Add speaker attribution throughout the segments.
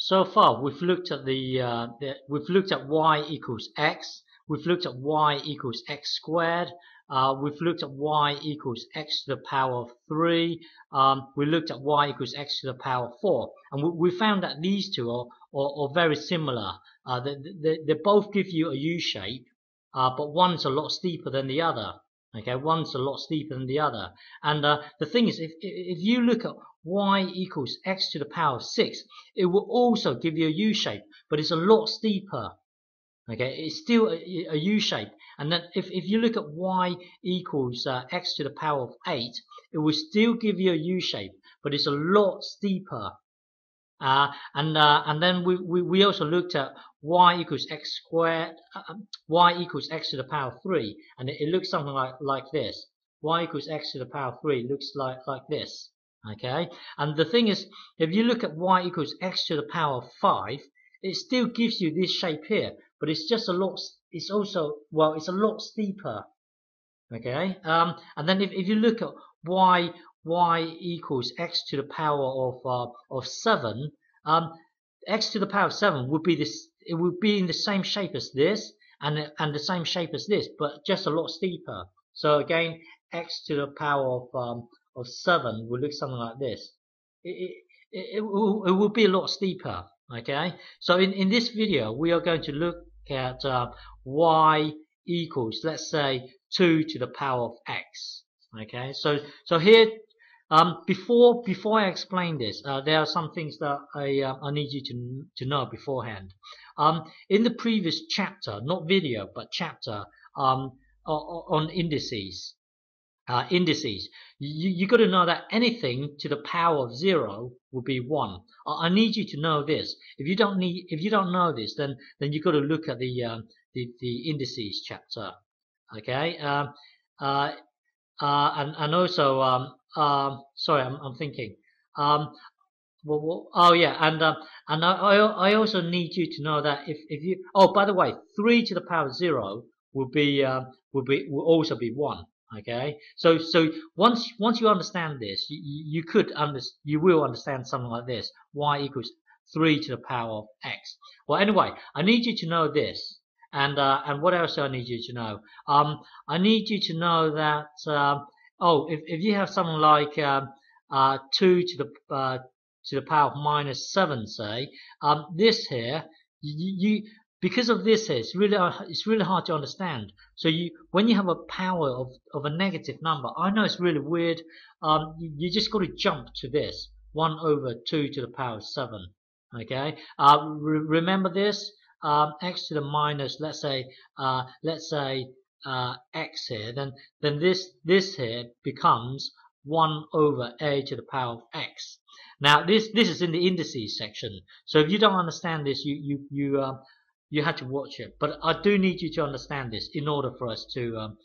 Speaker 1: So far, we've looked at we've looked at y equals x. We've looked at y equals x squared. We've looked at y equals x to the power of 3. We looked at y equals x to the power of 4. And we found that these two are very similar. They both give you a U shape, but one's a lot steeper than the other. Okay, one's a lot steeper than the other. And the thing is, if you look at y equals x to the power of 6, it will also give you a U shape, but it's a lot steeper. Okay, it's still a U shape. And then if you look at y equals x to the power of 8, it will still give you a U shape, but it's a lot steeper. And then we also looked at y equals x squared, y equals x to the power of 3, and it looks something like this. Y equals x to the power of 3 looks like this. Okay, and the thing is, if you look at y equals x to the power of 5, it still gives you this shape here, but it's just a lot. It's also, well, it's a lot steeper. Okay, and then if you look at y equals x to the power of 7, x to the power of 7 would be this. It would be in the same shape as this, and the same shape as this, but just a lot steeper. So again, x to the power of 7 will look something like this. It will be a lot steeper. Okay, so in this video we are going to look at y equals, let's say, 2 to the power of x. Okay, so here, before I explain this, there are some things that I need you to know beforehand. In the previous chapter, not video but chapter, on indices, you got to know that anything to the power of 0 will be 1. I need you to know this. If you don't know this, then you got to look at the indices chapter. Okay, and also sorry, I'm thinking. Oh yeah, and I also need you to know that if you, oh, by the way, 3 to the power of 0 will also be 1. Okay, so once you understand this, you will understand something like this: y equals 3 to the power of x. Well, anyway, I need you to know this, and what else do I need you to know? I need you to know that oh, if you have something like 2 to the power of minus 7, say, this here, you because of this here, it's really hard to understand. So when you have a power of a negative number, I know it's really weird. You just got to jump to this 1 over 2 to the power of 7. Okay. Remember this. X to the minus, let's say x here. Then this here becomes 1 over a to the power of x. Now this is in the indices section. So if you don't understand this, you have to watch it, but I do need you to understand this in order for us to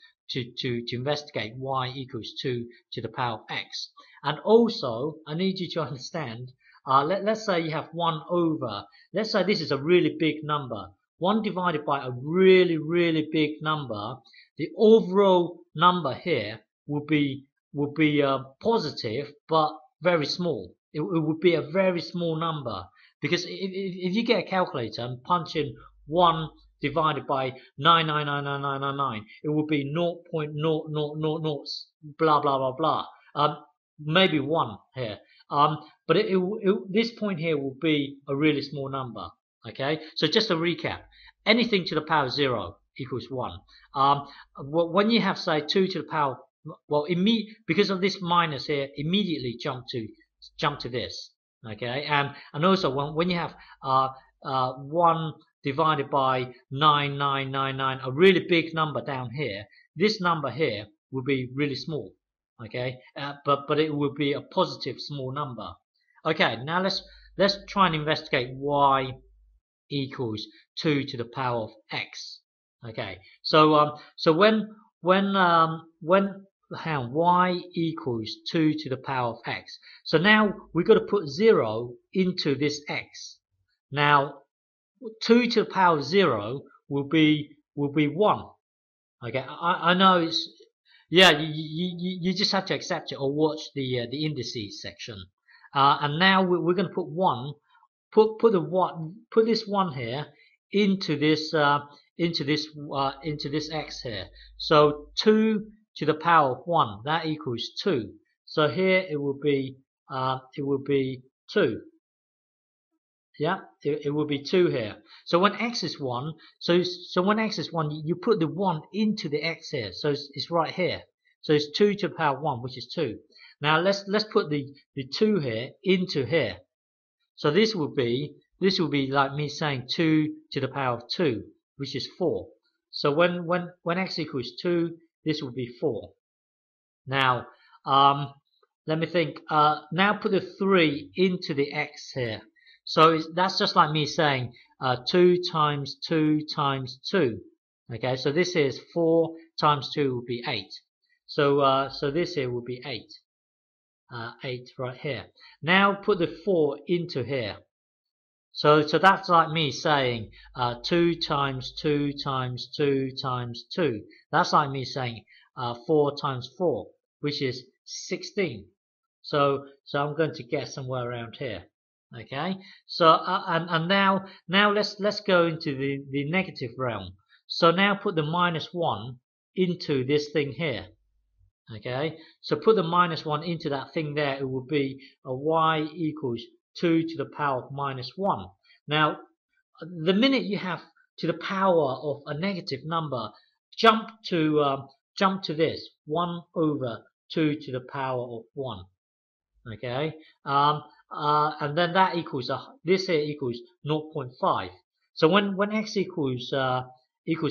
Speaker 1: investigate y equals 2 to the power of x. And also, I need you to understand, let's say you have 1 over, let's say this is a really big number, 1 divided by a really big number. The overall number here will be positive, but very small. It would be a very small number, because if you get a calculator and punch in 1 divided by 9999999, it will be 0.0000 blah blah blah blah. Maybe 1 here. But this point here will be a really small number. Okay, so just to recap, anything to the power of 0 equals 1. When you have, say, 2 to the power, well, because of this minus here, immediately jump to this. Okay, and also when you have 1 divided by 9999, a really big number down here, this number here will be really small. Okay, but it will be a positive small number. Okay, now let's try and investigate y equals 2 to the power of x. Okay, so when y equals 2 to the power of x. So now we've got to put 0 into this x. Now 2 to the power of 0 will be 1. Okay, I know it's, yeah, you just have to accept it or watch the indices section. And now we're going to put 1 put this 1 here into this x here. So 2 to the power of 1, that equals 2. So here it will be 2. Yeah, it will be 2 here. So when x is 1, so when x is 1, you put the 1 into the x here. So it's right here. So it's 2 to the power of 1, which is 2. Now let's put the 2 here into here. So this will be like me saying 2 to the power of 2, which is 4. So when x equals 2, this will be 4. Now let me think. Now put the 3 into the x here. So that's just like me saying 2 times 2 times 2. Okay, so this is 4 times 2 will be 8. So this here will be 8. 8 right here. Now put the 4 into here. So that's like me saying 2 times 2 times 2 times 2. That's like me saying 4 times 4, which is 16. So I'm going to get somewhere around here. Okay. So and now let's go into the negative realm. So now put the minus 1 into this thing here. Okay. So put the minus 1 into that thing there. It will be a y equals 2 to the power of minus 1. Now, the minute you have to the power of a negative number, jump to this 1 over 2 to the power of 1. Okay, and then that equals this here equals 0.5. So when x equals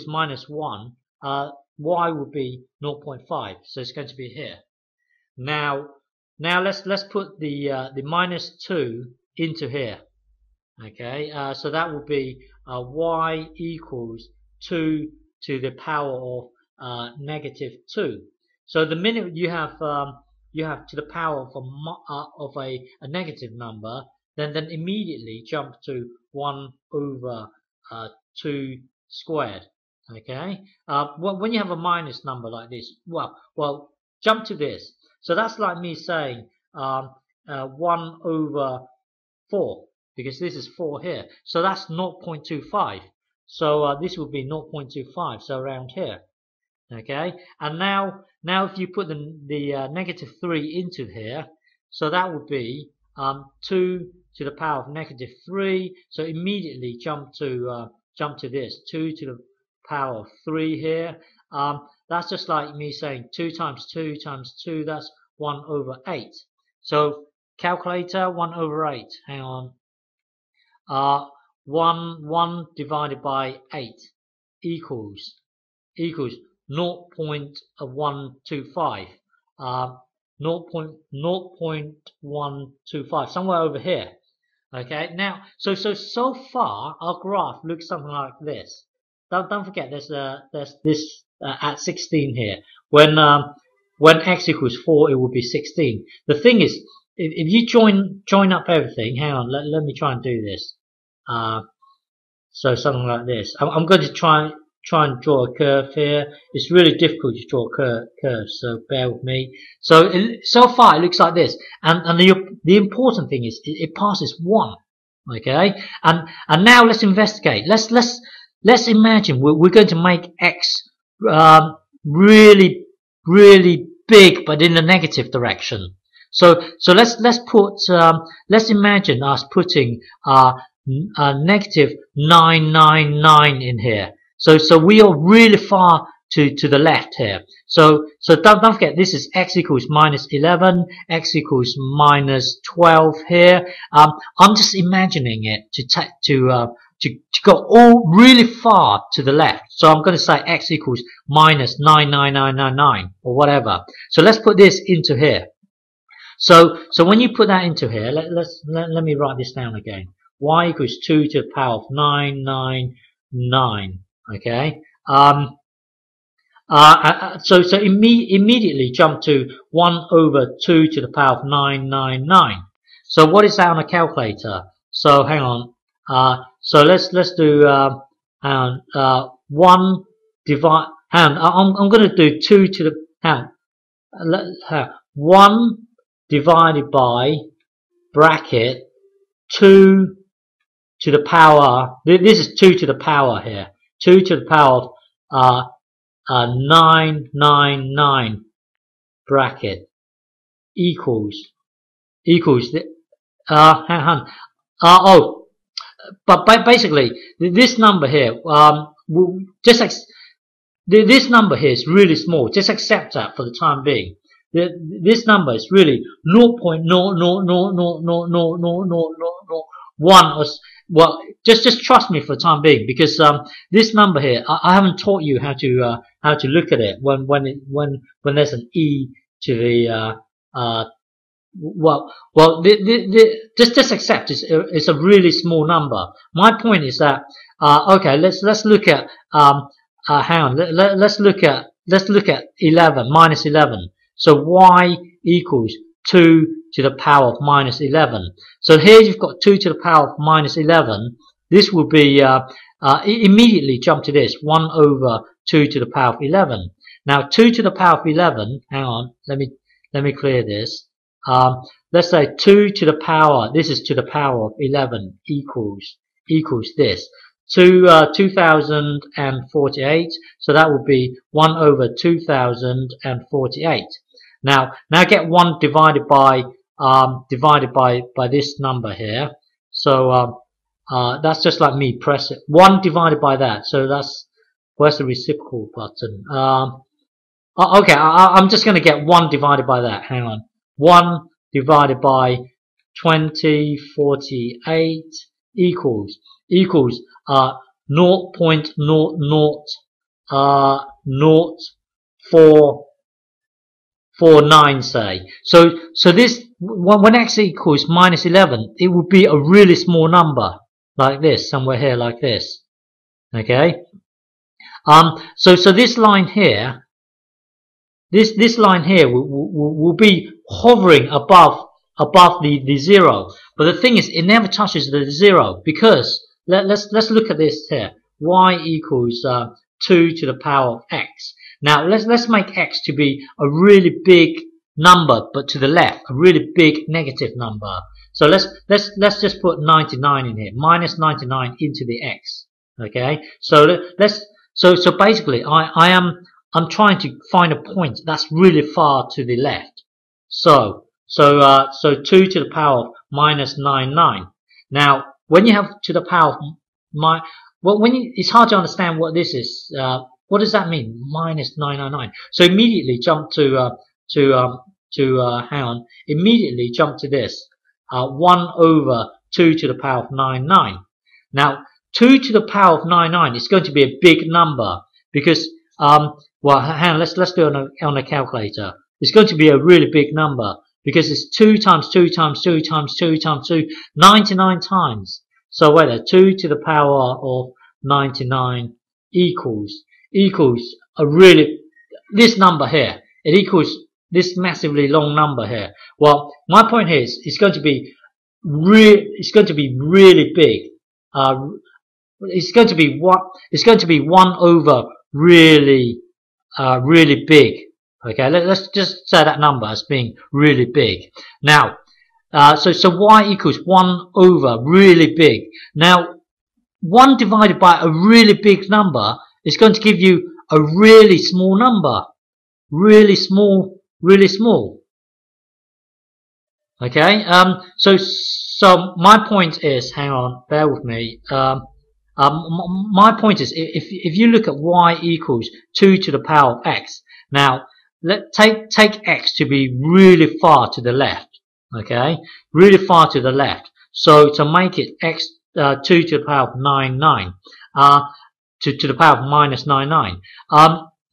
Speaker 1: minus 1, y will be 0.5. So it's going to be here. Now let's put the minus 2 into here. Okay, so that will be y equals 2 to the power of negative 2. So the minute you have to the power of a negative number, then immediately jump to 1 over 2 squared. Okay, when you have a minus number like this, well, jump to this. So that's like me saying 1 over 4, because this is 4 here. So that's 0.25. So this will be 0.25. So around here. Okay, and now if you put the negative 3 into here, so that would be 2 to the power of negative 3. So immediately jump to this 2 to the power of 3 here. That's just like me saying 2 times 2 times 2. That's 1 over 8. So calculator, 1 over 8. Hang on. 1 divided by 8 equals 0.125. 0.125, somewhere over here. Okay, now so far our graph looks something like this. Don't forget there's this at 16 here. When x equals 4, it will be 16. The thing is, if you join up everything, hang on, let me try and do this. So something like this. I'm going to try and draw a curve here. It's really difficult to draw curves, so bear with me. So so far it looks like this, and the important thing is it passes 1. Okay, and now let's investigate. Let's imagine we're going to make x really big, but in the negative direction. So let's imagine us putting negative 999 in here. So we are really far to the left here. So don't forget, this is x equals minus 11, x equals minus 12 here. I'm just imagining it to go all really far to the left. So I'm going to say x equals minus 99999 or whatever. So let's put this into here. So when you put that into here, let me write this down again. Y equals 2 to the power of 999. Okay. So immediately jump to 1 over 2 to the power of 999. So what is that on a calculator? So hang on. So let's do 1 divide. Hang on. I'm going to do 2 to the 1 divided by bracket 2 to the power, this is 2 to the power here, 2 to the power of 999 bracket equals hang on, but basically this number here, this number here is really small. Just accept that for the time being. This number is really 0.000000001, or well, just trust me for the time being, because this number here, I haven't taught you how to look at it when there's an e to the just accept it's a really small number. My point is that okay, let's look at hang on, let's look at 11 minus 11. So y equals 2 to the power of minus 11. So here you've got 2 to the power of minus 11. This will be immediately jump to this 1 over 2 to the power of 11. Now 2 to the power of 11. Hang on, let me clear this. Let's say 2 to the power. This is to the power of 11 equals this. 2048. So that will be 1 over 2048. Now get 1 divided by this number here. So that's just like me press it. 1 divided by that. So that's, where's the reciprocal button? Okay, I'm just going to get 1 divided by that. Hang on. 1 divided by 2048 equals 0.0000449, say. So this, when x equals minus 11, it would be a really small number, like this, somewhere here, like this. Okay. So this line here, this line here will be hovering above the 0. But the thing is, it never touches the 0, because let's look at this here. Y equals 2 to the power of x. Now let's make x to be a really big number, but to the left, a really big negative number. So let's just put 99 in here, minus 99 into the x. Okay. So so basically, I'm trying to find a point that's really far to the left. So 2 to the power of minus 99. Now, when you have to the power of it's hard to understand what this is. What does that mean? Minus 999. So immediately jump to hang on. Immediately jump to this. 1 over 2 to the power of 99. Now, 2 to the power of 99 is going to be a big number, because well, hang on, let's do it on a calculator. It's going to be a really big number, because it's 2 times 2 times 2 times 2 times 2, 99 times. So wait there, 2 to the power of 99 equals a really, this number here. It equals this massively long number here. Well, my point here is it's going to be really big. It's going to be 1 over really big. Okay, let's just say that number as being really big. Now, so y equals 1 over really big. Now, 1 divided by a really big number is going to give you a really small number. Really small. Okay, so my point is, hang on, bear with me. My point is, if you look at y equals 2 to the power of x, now take x to be really far to the left. Okay, really far to the left. So to make it x 2 to the power of 99, to the power of minus 99,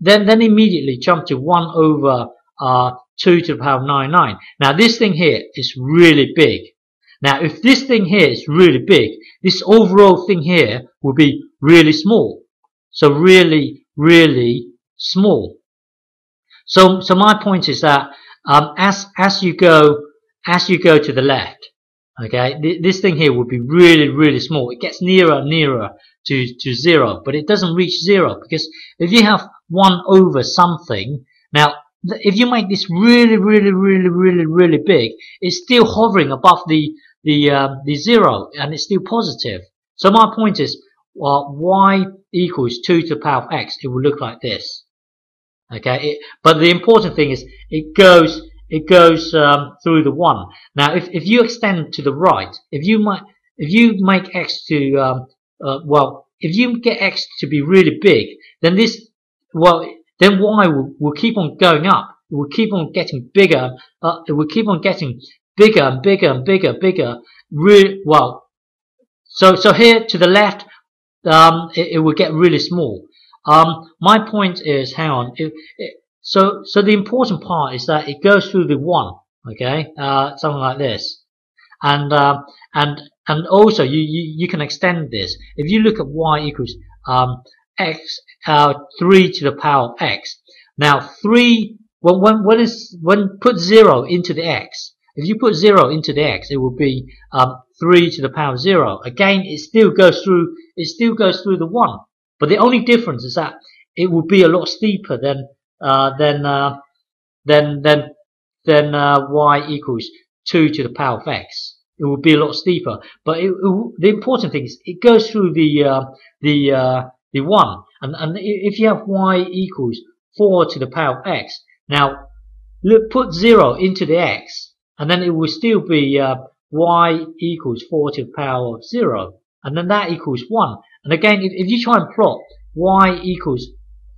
Speaker 1: then immediately jump to 1 over 2 to the power of 99. Now this thing here is really big. Now if this thing here is really big, this overall thing here will be really small. So really small. So my point is that as you go to the left, okay, this thing here will be really small. It gets nearer and nearer to 0, but it doesn't reach 0, because if you have 1 over something, now if you make this really big, it's still hovering above the 0, and it's still positive. So my point is, y equals 2 to the power of x. It will look like this. Okay, but the important thing is it goes through the 1. Now, if you extend to the right, if you make x to if you get x to be really big, then then y will keep on going up. It will keep on getting bigger. It will keep on getting bigger and bigger and bigger. So here to the left, it will get really small. My point is, hang on. So the important part is that it goes through the 1. Okay, something like this, and also you can extend this. If you look at y equals x 3 to the power of x. Now 3 when put 0 into the x. If you put 0 into the x, it will be 3 to the power of 0. Again, it still goes through the 1. But the only difference is that it will be a lot steeper than y equals 2 to the power of x. It will be a lot steeper. But the important thing is it goes through the 1. And if you have y equals 4 to the power of x, now put 0 into the x, and then it will still be y equals 4 to the power of 0. And then that equals 1. And again, if you try and plot y equals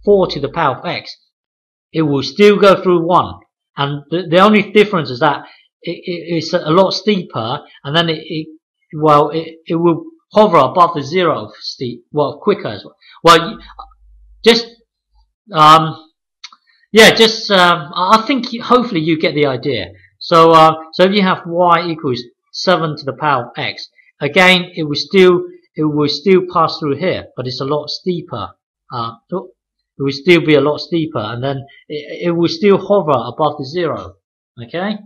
Speaker 1: 4 to the power of x, it will still go through 1. And the only difference is that it's a lot steeper, and then it will hover above the 0 quicker as well. Well, I think hopefully you get the idea. So if you have y equals 7 to the power of x, again it will still pass through here, but it's a lot steeper. It will still be a lot steeper, and then it will still hover above the 0. Okay.